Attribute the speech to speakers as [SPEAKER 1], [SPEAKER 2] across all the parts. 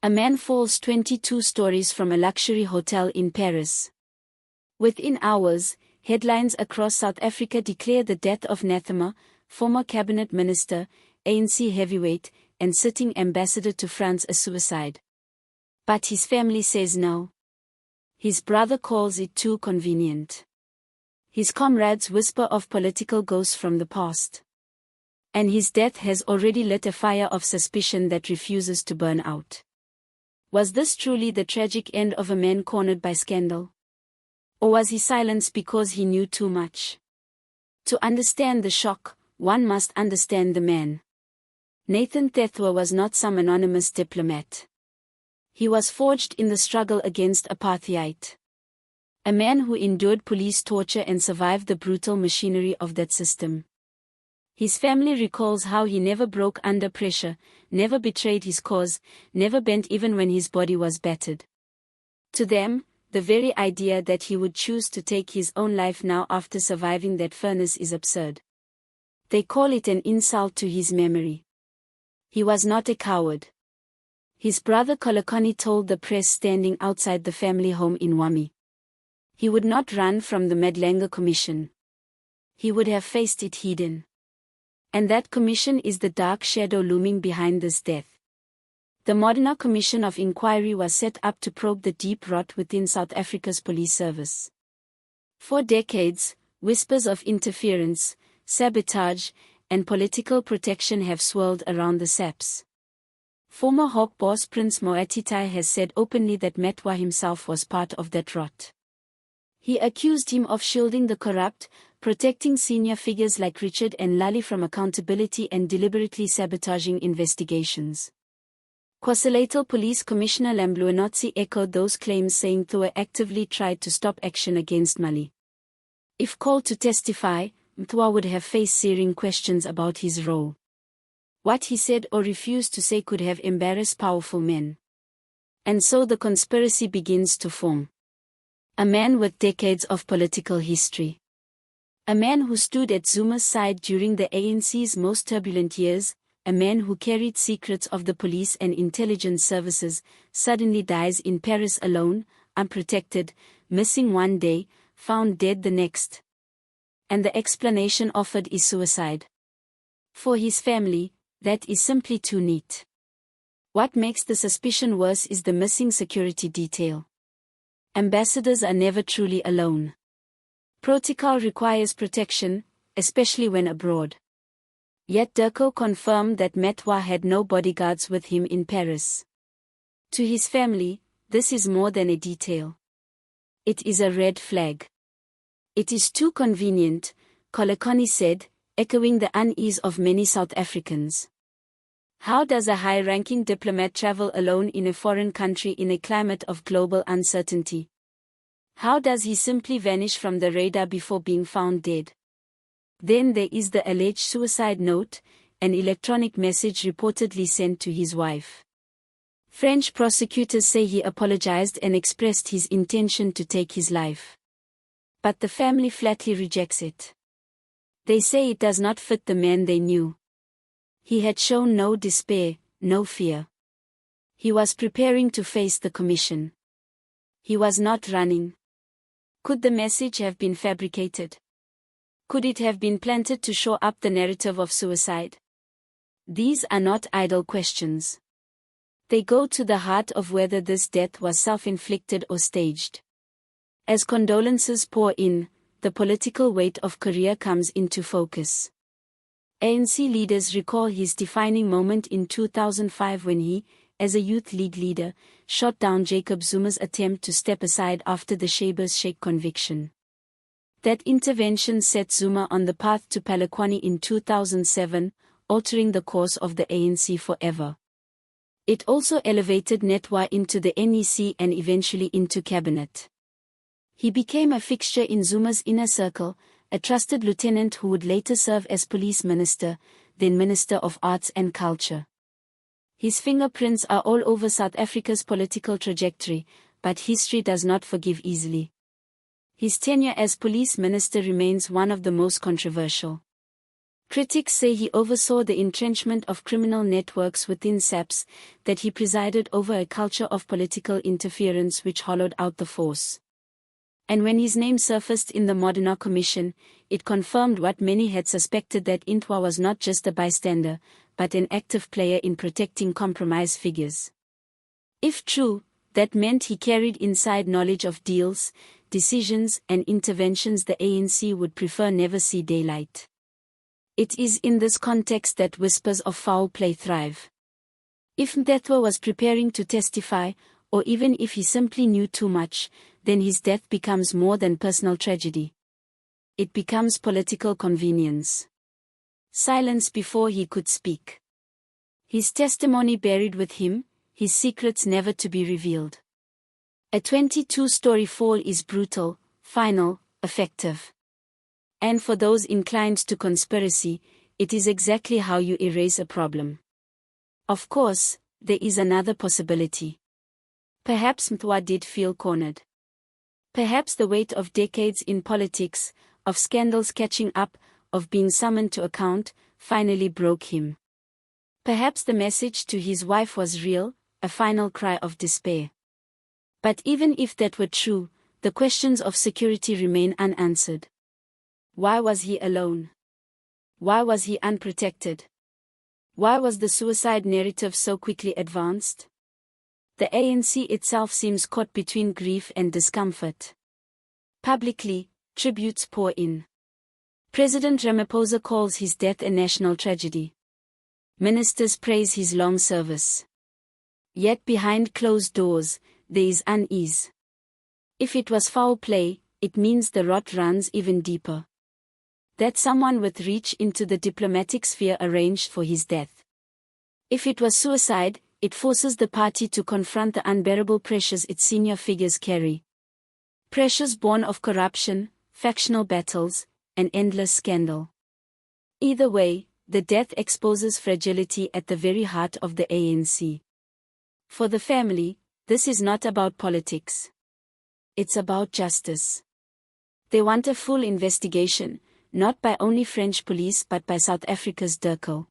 [SPEAKER 1] A man falls 22 stories from a luxury hotel in Paris. Within hours, headlines across South Africa declare the death of Nathi, former cabinet minister, ANC heavyweight, and sitting ambassador to France a suicide. But his family says no. His brother calls it too convenient. His comrades whisper of political ghosts from the past. And his death has already lit a fire of suspicion that refuses to burn out. Was this truly the tragic end of a man cornered by scandal? Or was he silenced because he knew too much? To understand the shock, one must understand the man. Nathi Mthethwa was not some anonymous diplomat. He was forged in the struggle against apartheid. A man who endured police torture and survived the brutal machinery of that system. His family recalls how he never broke under pressure, never betrayed his cause, never bent even when his body was battered. To them, the very idea that he would choose to take his own life now after surviving that furnace is absurd. They call it an insult to his memory. He was not a coward. His brother Kolokoni told the press standing outside the family home in Wami. He would not run from the Madlanga Commission. He would have faced it hidden. And that commission is the dark shadow looming behind this death. The Modena Commission of Inquiry was set up to probe the deep rot within South Africa's police service. For decades, whispers of interference, sabotage, and political protection have swirled around the SAPS. Former Hawk boss Prince Moatitai has said openly that Mthethwa himself was part of that rot. He accused him of shielding the corrupt, protecting senior figures like Richard and Lally from accountability and deliberately sabotaging investigations. KwaZulu-Natal Police Commissioner Lambluanotsi echoed those claims, saying Mthethwa actively tried to stop action against Mali. If called to testify, Mthethwa would have faced searing questions about his role. What he said or refused to say could have embarrassed powerful men. And so the conspiracy begins to form. A man with decades of political history. A man who stood at Zuma's side during the ANC's most turbulent years, a man who carried secrets of the police and intelligence services, suddenly dies in Paris alone, unprotected, missing one day, found dead the next. And the explanation offered is suicide. For his family, that is simply too neat. What makes the suspicion worse is the missing security detail. Ambassadors are never truly alone. Protocol requires protection, especially when abroad. Yet Durko confirmed that Mthethwa had no bodyguards with him in Paris. To his family, this is more than a detail. It is a red flag. It is too convenient, Kolokoni said, echoing the unease of many South Africans. How does a high-ranking diplomat travel alone in a foreign country in a climate of global uncertainty? How does he simply vanish from the radar before being found dead? Then there is the alleged suicide note, an electronic message reportedly sent to his wife. French prosecutors say he apologized and expressed his intention to take his life. But the family flatly rejects it. They say it does not fit the man they knew. He had shown no despair, no fear. He was preparing to face the commission. He was not running. Could the message have been fabricated? Could it have been planted to shore up the narrative of suicide? These are not idle questions. They go to the heart of whether this death was self-inflicted or staged. As condolences pour in, the political weight of career comes into focus. ANC leaders recall his defining moment in 2005 when he, as a youth league leader, shot down Jacob Zuma's attempt to step aside after the Shebers Sheikh conviction. That intervention set Zuma on the path to Polokwane in 2007, altering the course of the ANC forever. It also elevated Mthethwa into the NEC and eventually into cabinet. He became a fixture in Zuma's inner circle, a trusted lieutenant who would later serve as police minister, then Minister of Arts and Culture. His fingerprints are all over South Africa's political trajectory, but history does not forgive easily. His tenure as police minister remains one of the most controversial. Critics say he oversaw the entrenchment of criminal networks within SAPS, that he presided over a culture of political interference which hollowed out the force. And when his name surfaced in the Modena Commission, it confirmed what many had suspected, that Mthethwa was not just a bystander, but an active player in protecting compromised figures. If true, that meant he carried inside knowledge of deals, decisions and interventions the ANC would prefer never see daylight. It is in this context that whispers of foul play thrive. If Mthethwa was preparing to testify, or even if he simply knew too much, then his death becomes more than personal tragedy. It becomes political convenience. Silence before he could speak. His testimony buried with him, his secrets never to be revealed. A 22-story fall is brutal, final, effective. And for those inclined to conspiracy, it is exactly how you erase a problem. Of course, there is another possibility. Perhaps Mthethwa did feel cornered. Perhaps the weight of decades in politics, of scandals catching up, of being summoned to account, finally broke him. Perhaps the message to his wife was real, a final cry of despair. But even if that were true, the questions of security remain unanswered. Why was he alone? Why was he unprotected? Why was the suicide narrative so quickly advanced? The ANC itself seems caught between grief and discomfort. Publicly, tributes pour in. President Ramaphosa calls his death a national tragedy. Ministers praise his long service. Yet behind closed doors, there is unease. If it was foul play, it means the rot runs even deeper. That someone with reach into the diplomatic sphere arranged for his death. If it was suicide, it forces the party to confront the unbearable pressures its senior figures carry. Pressures born of corruption, factional battles, and endless scandal. Either way, the death exposes fragility at the very heart of the ANC. For the family, this is not about politics. It's about justice. They want a full investigation, not by only French police but by South Africa's dekhte.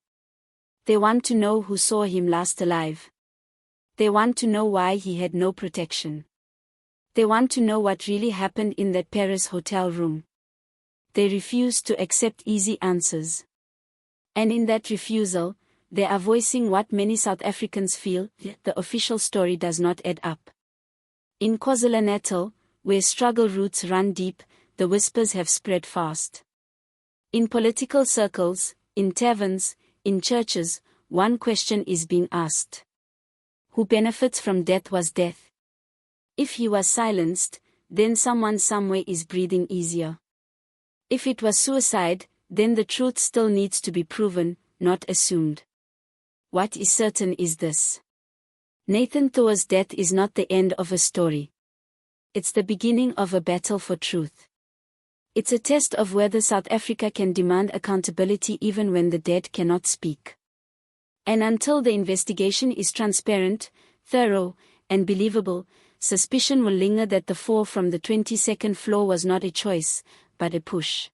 [SPEAKER 1] They want to know who saw him last alive. They want to know why he had no protection. They want to know what really happened in that Paris hotel room. They refuse to accept easy answers. And in that refusal, they are voicing what many South Africans feel: the official story does not add up. In KwaZulu-Natal, where struggle roots run deep, the whispers have spread fast. In political circles, in taverns, in churches, one question is being asked. Who benefits from Mthethwa's death? If he was silenced, then someone somewhere is breathing easier. If it was suicide, then the truth still needs to be proven, not assumed. What is certain is this. Nathi Mthethwa's death is not the end of a story. It's the beginning of a battle for truth. It's a test of whether South Africa can demand accountability even when the dead cannot speak. And until the investigation is transparent, thorough, and believable, suspicion will linger that the fall from the 22nd floor was not a choice, but a push.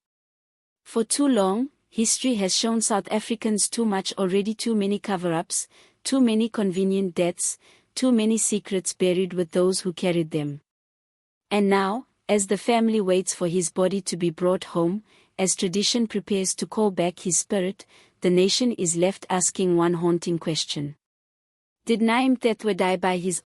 [SPEAKER 1] For too long, history has shown South Africans too much already: too many cover-ups, too many convenient deaths, too many secrets buried with those who carried them. And now, as the family waits for his body to be brought home, as tradition prepares to call back his spirit, the nation is left asking one haunting question. Did Nathi Mthethwa die by his